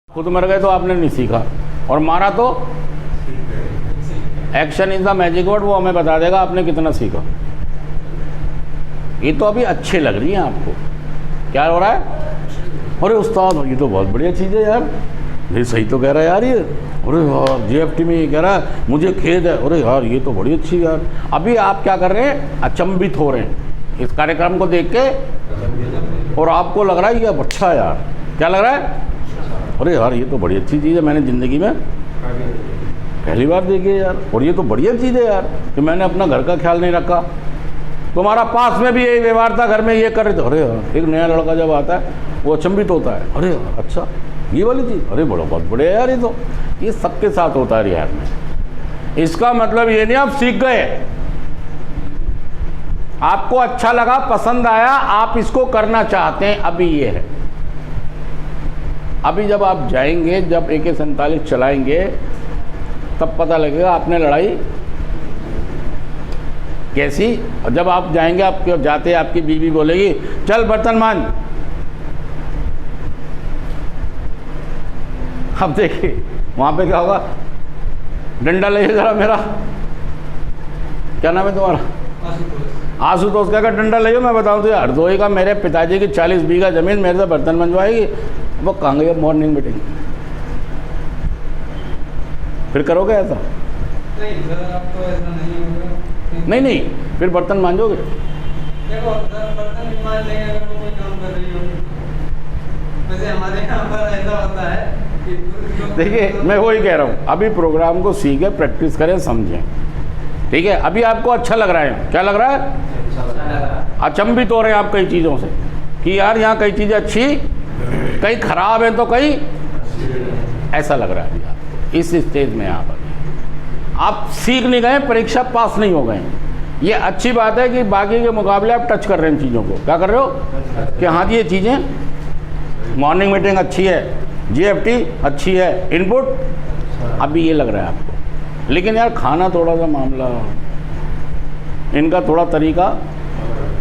खुद मर गए तो आपने नहीं सीखा, और मारा तो action is the magic word, वो हमें बता देगा आपने कितना सीखा। ये तो अभी अच्छे लग रही हैं आपको, क्या हो रहा है? अरे उस्ताद ये तो बहुत बढ़िया चीज़ है यार, ये सही तो कह रहा है यार ये, अरे यार जीएफटी में ये कह रहा है, मुझे खेद है, अरे यार ये तो बड़ी अच्छी यार। अभी आप क्या कर रहे हैं? अचंभित हो रहे हैं इस कार्यक्रम को देख के, और आपको लग रहा है ये अच्छा है यार। क्या लग रहा है? अरे यार ये तो बड़ी अच्छी चीज़ है, मैंने ज़िंदगी में पहली बार देखी है यार, और ये तो बढ़िया चीज़ है यार कि मैंने अपना घर का ख्याल नहीं रखा। तुम्हारा पास में भी यही व्यवहार था, घर में ये कर रहे थे, अरे यार। एक नया लड़का जब आता है वो अचंभित होता है, अरे यार अच्छा ये वाली चीज़, अरे बड़ा बहुत बढ़िया यार ये तो। ये सबके साथ होता है रियाज में। इसका मतलब ये नहीं आप सीख गए, आपको अच्छा लगा, पसंद आया, आप इसको करना चाहते हैं। अभी ये है, अभी जब आप जाएंगे, जब AK-47 चलाएंगे तब पता लगेगा आपने लड़ाई कैसी। और जब आप जाएंगे, आप जाते आपकी बीवी बोलेगी चल बर्तन मांज। अब देखिए वहाँ पे क्या होगा, डंडा ले जरा मेरा, क्या नाम है तुम्हारा? आशुतोष। क्या डंडा ले, मैं बताऊँ तो हरदोई का मेरे पिताजी की 40 बीघा ज़मीन मेरे से बर्तन मंजवाएगी। वो कहाँ गई मॉर्निंग मीटिंग? फिर करोगे ऐसा? नहीं सर, अब तो ऐसा नहीं होगा। नहीं, फिर बर्तन मांजोगे? देखो सर, बर्तन भी मांज लेंगे अगर वो कोई काम कर रही हो। वैसे हमारे यहाँ पर ऐसा होता है कि देखिए मैं वही कह रहा हूँ, अभी प्रोग्राम को सीखे, प्रैक्टिस करें, समझें, ठीक है? अभी आपको अच्छा लग रहा है, क्या लग रहा है? अचंभित हो रहे हैं आप कई चीज़ों से कि यार यहाँ कई चीज़ें अच्छी, कई खराब है तो कई, ऐसा लग रहा है। अभी आपको इस स्टेज में आप सीख नहीं गए, परीक्षा पास नहीं हो गए। ये अच्छी बात है कि बाकी के मुकाबले आप टच कर रहे हैं चीज़ों को। क्या कर रहे हो कि हाँ जी ये चीज़ें, मॉर्निंग मीटिंग अच्छी है, जीएफटी अच्छी है, इनपुट अभी ये लग रहा है आपको। लेकिन यार खाना थोड़ा सा मामला, इनका थोड़ा तरीका,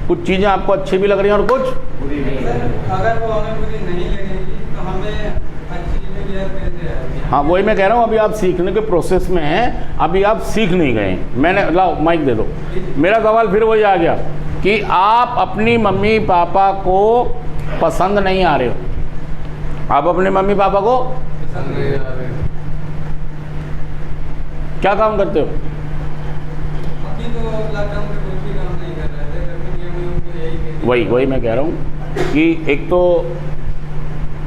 कुछ चीज़ें आपको अच्छी भी लग रही हैं और कुछ अगर वो हमें बुरी नहीं लगेगी तो हमें अच्छी चीज़ें कैसे आएगी? हाँ वही मैं कह रहा हूँ, अभी आप सीखने के प्रोसेस में हैं, अभी आप सीख नहीं गए। मैंने लाओ माइक दे दो। मेरा सवाल फिर वही आ गया कि आप अपनी मम्मी पापा को पसंद नहीं आ रहे हो, आप अपने मम्मी पापा को पसंद नहीं आ रहे। क्या काम करते हो? अभी तो लॉकडाउन में कुछ भी काम नहीं कर रहे थे, लेकिन ये मैं उनको यही कह दिया। वही मैं कह रहा हूँ कि एक तो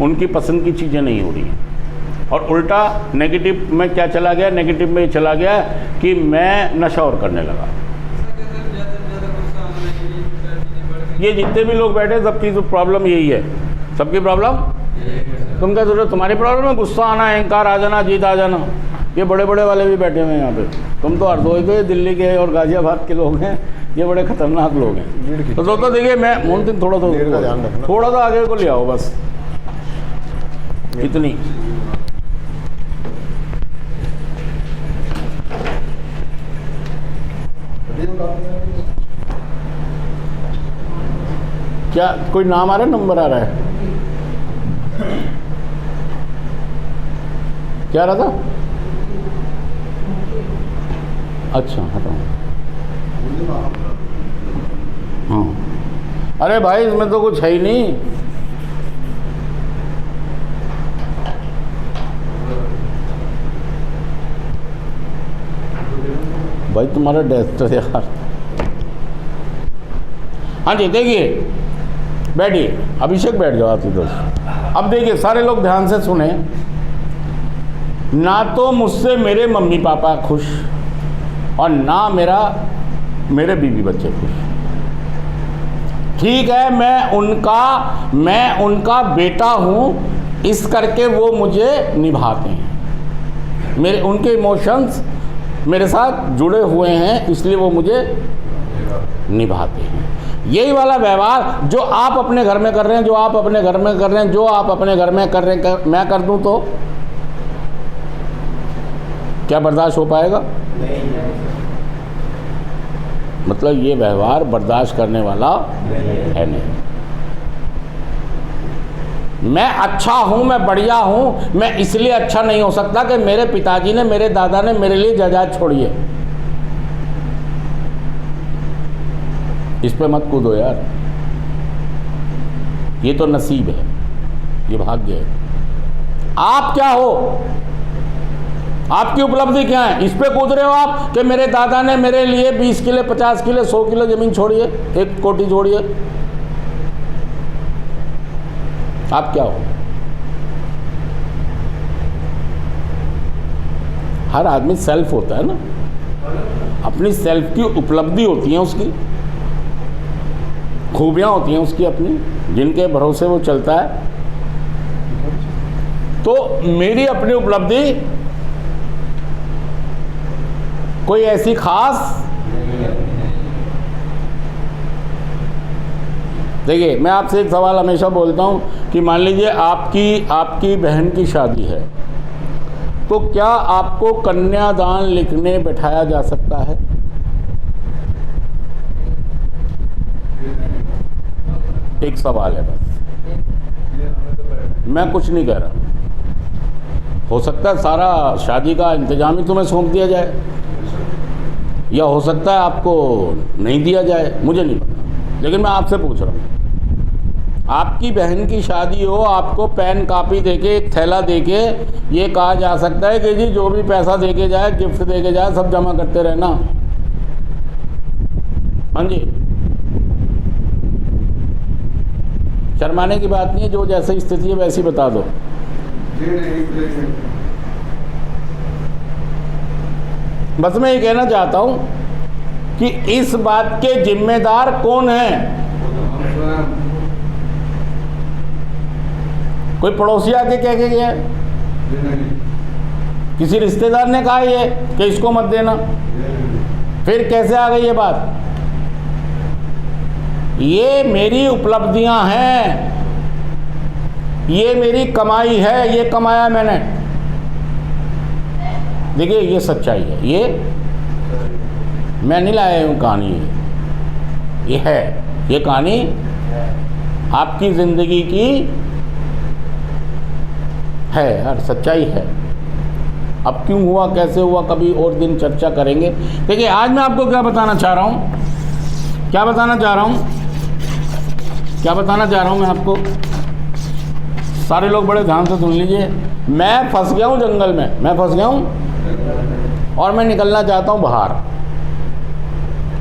उनकी पसंद की चीज़ें नहीं हो रही हैं, और उल्टा नेगेटिव में क्या चला गया, नेगेटिव में चला गया कि मैं नशा और करने लगा। ये जितने भी लोग बैठे सबकी तो प्रॉब्लम यही है, सबकी प्रॉब्लम। तुम क्या सोच रहे हो तुम्हारी प्रॉब्लम है गुस्सा आना, अहंकार आ जाना, जीत आ जाना? ये बड़े बड़े वाले भी बैठे हुए हैं यहाँ पे। तुम तो हरदोई के, दिल्ली के और गाजियाबाद के लोग हैं, ये बड़े खतरनाक लोग हैं। तो देखिए मैं मोहन थोड़ा सा आगे को ले आओ बस, इतनी। क्या कोई नाम आ रहा है, नंबर आ रहा है? क्या रहा था? अच्छा हटाओ। हाँ अरे भाई इसमें तो कुछ है ही नहीं। भाई तुम्हारा डेस्क है यार। हाँ जी देखिए, बैठिए, अभिषेक बैठ जाओ आप इधर। अब देखिए सारे लोग ध्यान से सुने, ना तो मुझसे मेरे मम्मी पापा खुश और ना मेरे बीवी बच्चे खुश। ठीक है, मैं उनका बेटा हूँ, इस करके वो मुझे निभाते हैं, उनके इमोशंस मेरे साथ जुड़े हुए हैं, इसलिए वो मुझे निभाते हैं। यही वाला व्यवहार जो आप अपने घर में कर रहे हैं, जो आप अपने घर में कर रहे हैं, जो आप अपने घर में कर रहे हैं, मैं कर दूं तो क्या बर्दाश्त हो पाएगा? मतलब ये व्यवहार बर्दाश्त करने वाला है नहीं। मैं अच्छा हूं, मैं बढ़िया हूं, मैं इसलिए अच्छा नहीं हो सकता कि मेरे पिताजी ने, मेरे दादा ने मेरे लिए जायदाद छोड़ी है। इस पे मत कूदो यार, ये तो नसीब है, ये भाग्य है। आप क्या हो, आपकी उपलब्धि क्या है, इस पे कूद रहे हो आप कि मेरे दादा ने मेरे लिए 20 किलो 50 किलो 100 किलो जमीन छोड़ी है, 1 कोटी छोड़ी है। आप क्या हो? हर आदमी सेल्फ होता है ना, अपनी सेल्फ की उपलब्धि होती है, उसकी खूबियां होती हैं उसकी अपनी, जिनके भरोसे वो चलता है। तो मेरी अपनी उपलब्धि कोई ऐसी खास, देखिए मैं आपसे एक सवाल हमेशा बोलता हूं कि मान लीजिए आपकी बहन की शादी है, तो क्या आपको कन्यादान लिखने बैठाया जा सकता है? एक सवाल है बस, मैं कुछ नहीं कह रहा। हो सकता है सारा शादी का इंतजाम ही तुम्हें सौंप दिया जाए, या हो सकता है आपको नहीं दिया जाए, मुझे नहीं पता। लेकिन मैं आपसे पूछ रहा हूँ, आपकी बहन की शादी हो, आपको पेन कापी देके, एक थैला देके ये कहा जा सकता है कि जी जो भी पैसा देके जाए, गिफ्ट देके जाए, सब जमा करते रहना? हाँ जी, शर्माने की बात नहीं है, जो जैसी स्थिति है वैसी बता दो। बस मैं ये कहना चाहता हूं कि इस बात के जिम्मेदार कौन है? कोई पड़ोसी आके कह के गया है? किसी रिश्तेदार ने कहा ये कि इसको मत देना? फिर कैसे आ गई ये बात? ये मेरी उपलब्धियां हैं, ये मेरी कमाई है, ये कमाया मैंने। देखिए ये सच्चाई है, ये मैं नहीं लाया हूँ कहानी, ये है, ये कहानी आपकी ज़िंदगी की है यार, सच्चाई है। अब क्यों हुआ, कैसे हुआ, कभी और दिन चर्चा करेंगे। देखिए आज मैं आपको क्या बताना चाह रहा हूँ, क्या बताना चाह रहा हूँ, क्या बताना चाह रहा हूँ मैं आपको, सारे लोग बड़े ध्यान से सुन लीजिए। मैं फंस गया हूँ जंगल में, मैं फंस गया हूँ और मैं निकलना चाहता हूँ बाहर।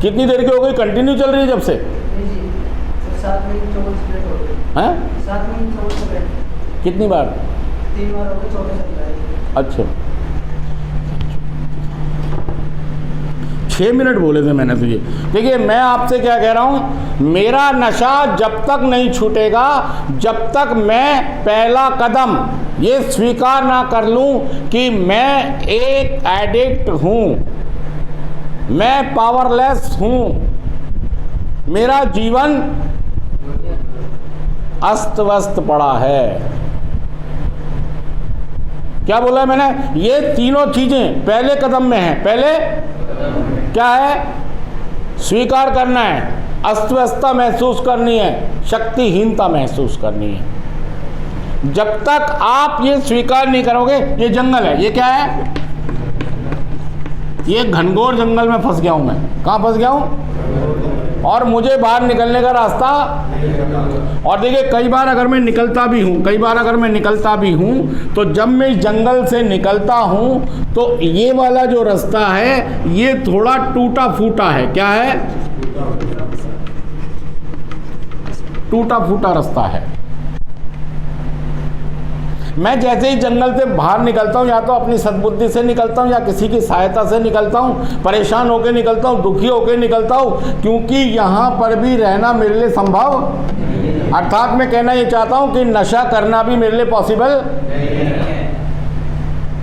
कितनी देर की हो गई, कंटिन्यू चल रही है जब से? 7 मिनट 24 मिनट हो गए। हैं? 7 मिनट 24 मिनट। कितनी बार? 3 बार हो गए, 14 चल रहा है। अच्छा 6 मिनट बोले थे मैंने तुझे। देखिए मैं आपसे क्या कह रहा हूं, मेरा नशा जब तक नहीं छूटेगा, जब तक मैं पहला कदम ये स्वीकार ना कर लूं कि मैं एक एडिक्ट हूं, मैं पावरलेस हूं, मेरा जीवन अस्त व्यस्त पड़ा है। क्या बोला है मैंने? ये तीनों चीजें पहले कदम में हैं। पहले क्या है? स्वीकार करना है, अस्तव्यस्तता महसूस करनी है, शक्तिहीनता महसूस करनी है। जब तक आप ये स्वीकार नहीं करोगे, ये जंगल है, ये क्या है? ये घनघोर जंगल में फंस गया हूं मैं। कहां फंस गया हूं? और मुझे बाहर निकलने का रास्ता, और देखिए कई बार अगर मैं निकलता भी हूं, तो जब मैं इस जंगल से निकलता हूं तो ये वाला जो रास्ता है ये थोड़ा टूटा फूटा है। क्या है? टूटा फूटा रास्ता है। मैं जैसे ही जंगल से बाहर निकलता हूँ, या तो अपनी सद्बुद्धि से निकलता हूँ या किसी की सहायता से निकलता हूँ, परेशान होकर निकलता हूँ, दुखी होकर निकलता हूँ, क्योंकि यहाँ पर भी रहना मेरे लिए संभव, अर्थात मैं कहना ये चाहता हूँ कि नशा करना भी मेरे लिए पॉसिबल।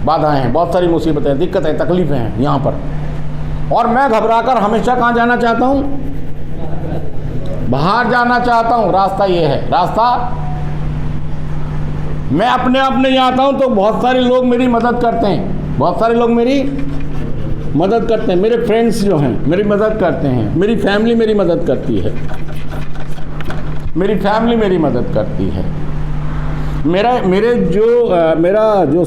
बाधाएं हैं, बहुत सारी मुसीबतें, दिक्कतें, तकलीफें हैं यहाँ पर, और मैं घबराकर हमेशा कहाँ जाना चाहता हूँ? बाहर जाना चाहता हूँ। रास्ता ये है, रास्ता मैं अपने आप नहीं आता हूं तो बहुत सारे लोग मेरी मदद करते हैं, बहुत सारे लोग मेरी मदद करते हैं, मेरे फ्रेंड्स जो हैं मेरी मदद करते हैं, मेरी फैमिली मेरी मदद करती है, मेरी फैमिली मेरी मदद करती है। मेरा जो